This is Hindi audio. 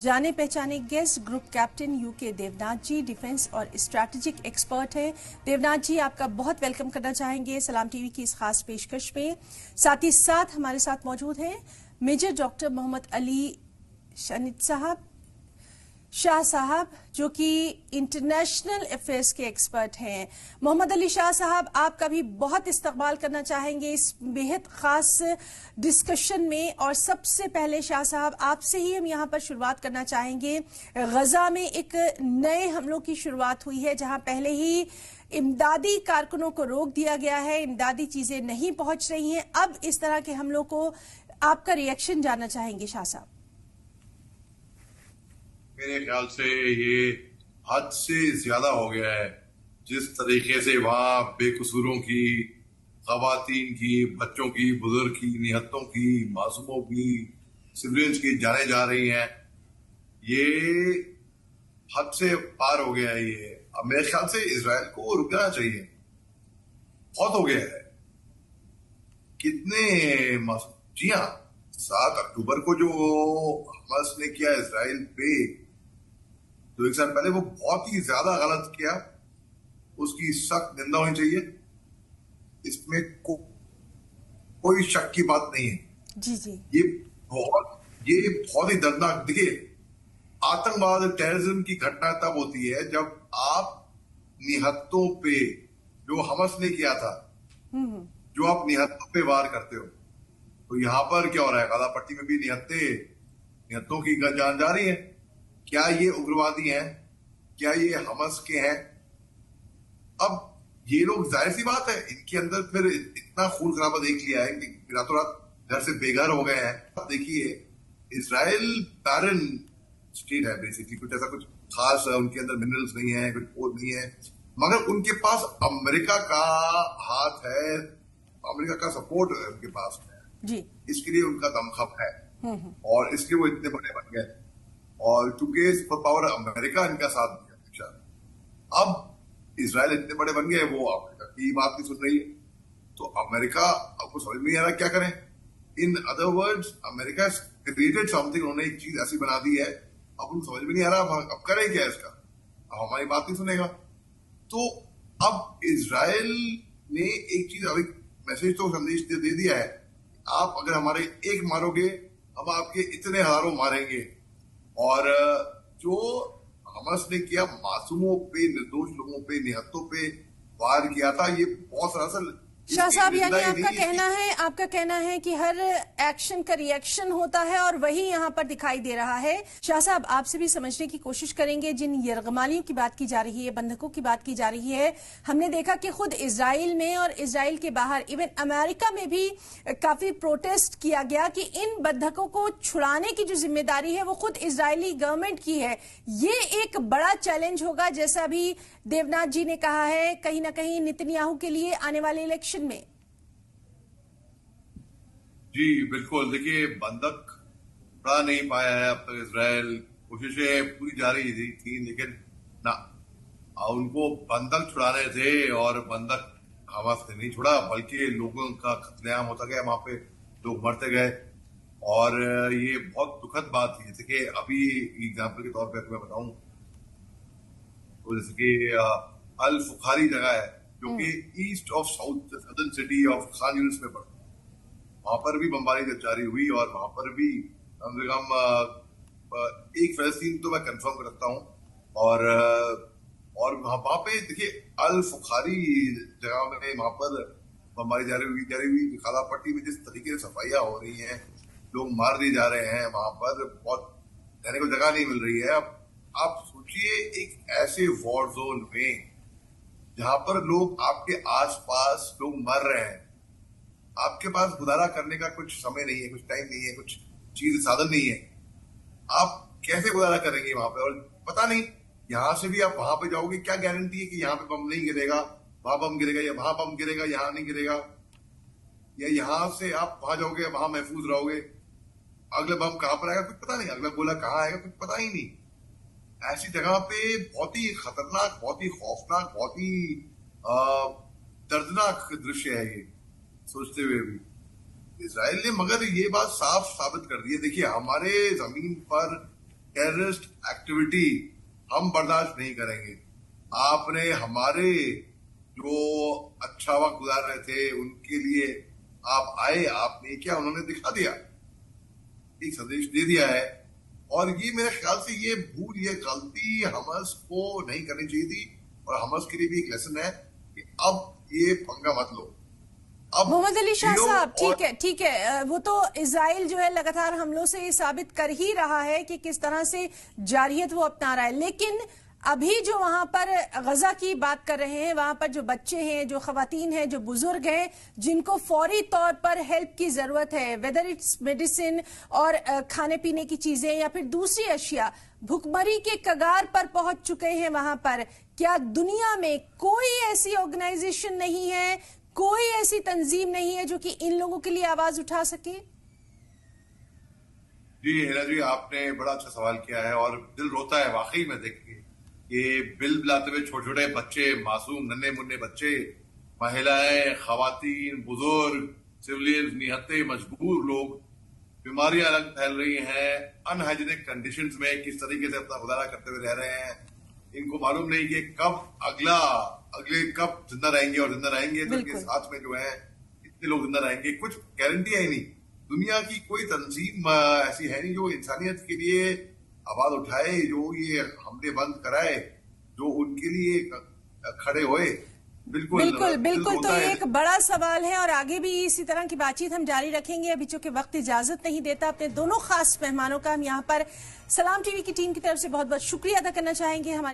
जाने पहचाने guest group captain UK Devnath ji defence और स्ट्रैटेजिक एक्सपर्ट हैं। देवनाथ जी, आपका बहुत वेलकम करना चाहेंगे सलाम टीवी की इस खास पेशकश में। साथ ही साथ हमारे साथ मौजूद हैं मेजर डॉक्टर मोहम्मद अली शाह साहब, जो कि इंटरनेशनल अफेयर्स के एक्सपर्ट हैं। मोहम्मद अली शाह साहब, आपका भी बहुत इस्तकबाल करना चाहेंगे इस बेहद खास डिस्कशन में। और सबसे पहले शाह साहब, आपसे ही हम यहां पर शुरुआत करना चाहेंगे। गजा में एक नए हमलों की शुरुआत हुई है, जहां पहले ही इमदादी कारकुनों को रोक दिया गया है, इमदादी चीजें नहीं पहुंच रही हैं। अब इस तरह के हमलों को आपका रिएक्शन जानना चाहेंगे शाह साहब। मेरे ख्याल से ये हद से ज्यादा हो गया है। जिस तरीके से वहां बेकसूरों की, खवातीन की, बच्चों की, बुजुर्ग की, निहत्तों की, मासूमों की, सिविलियंस की जाने जा रही हैं, ये हद से पार हो गया है। ये अब मेरे ख्याल से इजराइल को रुकना चाहिए। बहुत हो गया है। कितने मासूम, जी हाँ, 7 अक्टूबर को जो हमास ने किया इसराइल पे, 2 साल पहले, वो बहुत ही ज्यादा गलत किया। उसकी सख्त निंदा होनी चाहिए। इसमें कोई शक की बात नहीं है। जी जी, ये बहुत ही दर्दनाक। देखिए, आतंकवाद, टेररिज्म की घटना तब होती है जब आप निहत्तों पे, जो हमास ने किया था, जो आप निहत्तों पे वार करते हो। तो यहां पर क्या हो रहा है? गाजा पट्टी में भी निहत्तों की जान जा रही है। क्या ये उग्रवादी हैं? क्या ये हमास के हैं? अब ये लोग, जाहिर सी बात है, इनके अंदर फिर इतना खून खराबा देख लिया है कि रातों रात घर से बेघर हो गए हैं। अब देखिए, इजराइल बैरन स्टेट है बेसिकली। कुछ ऐसा कुछ खास उनके अंदर मिनरल्स नहीं है, कुछ और नहीं है, मगर उनके पास अमेरिका का हाथ है, अमेरिका का सपोर्ट उनके पास है जी। इसके लिए उनका दमखम है और इसलिए वो इतने बड़े बन गए। और चूंकि सुपर पावर अमेरिका इनका साथ दिया, अब इजराइल इतने बड़े बन गए, वो अमेरिका की बात नहीं सुन रही है। तो अमेरिका, आपको समझ में नहीं आ रहा क्या करें। In other words, America created something, उन्होंने एक चीज ऐसी बना दी है, अब उनको समझ में नहीं आ रहा अब करें क्या इसका। अब हमारी बात नहीं सुनेगा। तो अब इजराइल ने एक चीज, अभी मैसेज तो संदेश दे दिया है, आप अगर हमारे एक मारोगे, हम आपके इतने हजारों मारेंगे। और जो हमास ने किया, मासूमों पे, निर्दोष लोगों पे, निहत्तों पे वार किया था, ये बहुत सरासर। शाह साहब, यानी आपका कहना है कि हर एक्शन का रिएक्शन होता है और वही यहाँ पर दिखाई दे रहा है। शाह साहब, आपसे भी समझने की कोशिश करेंगे। जिन यरगमालियों की बात की जा रही है, बंधकों की बात की जा रही है, हमने देखा कि खुद इजराइल में और इजराइल के बाहर, इवन अमेरिका में भी काफी प्रोटेस्ट किया गया कि इन बंधकों को छुड़ाने की जो जिम्मेदारी है वो खुद इजरायली गवर्नमेंट की है। ये एक बड़ा चैलेंज होगा, जैसा अभी देवनाथ जी ने कहा है, कहीं ना कहीं नेतन्याहू के लिए आने वाले इलेक्शन में। जी बिल्कुल। देखिए, बंधक छुड़ा नहीं पाया है अब तक इजराइल। कोशिशें पूरी जा रही थी लेकिन ना, उनको बंधक छुड़ाने थे और बंधक हमास ने नहीं छुड़ा, बल्कि लोगों का कत्लेआम होता गया, वहां पे लोग मरते गए। और ये बहुत दुखद बात थी। जैसे कि अभी एग्जाम्पल के तौर पर मैं बताऊं, तो जैसे कि अल फुखारी जगह है जो कि east of southern city of Khan Younis में पड़ता है। वहां पर भी बमबारी जारी हुई और वहां पर भी कम से कम एक फलस्तीन तो मैं कंफर्म कर सकता हूँ। और वहां पे देखिए, अल फुखारी जगह में वहां पर बमबारी जारी हुई। गाजा पट्टी में जिस तरीके से सफाइयां हो रही हैं, लोग मार दिए जा रहे हैं, वहां पर बहुत रहने को जगह नहीं मिल रही है। अब आप सोचिए, एक ऐसे वॉर जोन में जहां पर लोग, आपके आसपास लोग मर रहे हैं, आपके पास गुजारा करने का कुछ समय नहीं है, कुछ टाइम नहीं है, कुछ चीज साधन नहीं है, आप कैसे गुजारा करेंगे वहां पे? और पता नहीं, यहां से भी आप वहां पे जाओगे, क्या गारंटी है कि यहाँ पे बम नहीं गिरेगा, वहां बम गिरेगा, या वहां बम गिरेगा, यहाँ नहीं गिरेगा, या यहां से आप वहां जाओगे, वहां महफूज रहोगे, अगला बम कहां पर आएगा कुछ पता नहीं, अगला गोला कहां आएगा कुछ पता ही नहीं। ऐसी जगह पे बहुत ही खतरनाक, बहुत ही खौफनाक, बहुत ही दर्दनाक दृश्य है ये, सोचते हुए भी। इसराइल ने मगर ये बात साफ साबित कर दी है। देखिए, हमारे जमीन पर टेररिस्ट एक्टिविटी हम बर्दाश्त नहीं करेंगे। आपने हमारे जो अच्छा वक्त गुजार रहे थे उनके लिए आप आए, आपने क्या उन्होंने दिखा दिया, एक संदेश दे दिया है। और ये मेरे ख्याल से ये भूल, ये गलती हमास को नहीं करनी चाहिए थी। और हमास के लिए भी एक लेसन है कि अब ये पंगा मत लो। अब मोहम्मद अली शाह साहब, ठीक है, वो तो इजराइल जो है लगातार हमलों से ये साबित कर ही रहा है कि किस तरह से जारहियत वो अपना रहा है, लेकिन अभी जो वहां पर गजा की बात कर रहे हैं, वहां पर जो बच्चे हैं, जो खवातीन हैं, जो बुजुर्ग हैं, जिनको फौरी तौर पर हेल्प की जरूरत है, वेदर इट्स मेडिसिन और खाने पीने की चीजें या फिर दूसरी अशिया, भुखमरी के कगार पर पहुंच चुके हैं वहां पर। क्या दुनिया में कोई ऐसी ऑर्गेनाइजेशन नहीं है, कोई ऐसी तंजीम नहीं है जो कि इन लोगों के लिए आवाज उठा सके? जी हेना जी, आपने बड़ा अच्छा सवाल किया है और दिल रोता है वाकई में देख के। ये बिल बिलाते हुए छोटे छोटे बच्चे, मासूम नन्हे मुन्ने बच्चे, महिलाएं, खवातीन, बुजुर्ग, सिविलियंस, निहत्ते, मजबूर लोग, बीमारियां अलग फैल रही हैं, अनहाइजीनिक कंडीशंस में किस तरीके से अपना गुजारा करते हुए रह रहे हैं। इनको मालूम नहीं कि कब अगले कब जिंदा रहेंगे, और जिंदा रहेंगे तो इनके साथ में जो है कितने लोग जिंदा रहेंगे, कुछ गारंटी है ही नहीं। दुनिया की कोई तंजीम ऐसी है नहीं जो इंसानियत के लिए आवाज उठाए, जो ये हमले बंद कराए, जो उनके लिए खड़े होए। बिल्कुल, तो ये एक बड़ा सवाल है और आगे भी इसी तरह की बातचीत हम जारी रखेंगे। अभी चूंकि वक्त इजाजत नहीं देता, अपने दोनों खास मेहमानों का हम यहाँ पर सलाम टीवी की टीम की तरफ से बहुत बहुत शुक्रिया अदा करना चाहेंगे। हमारे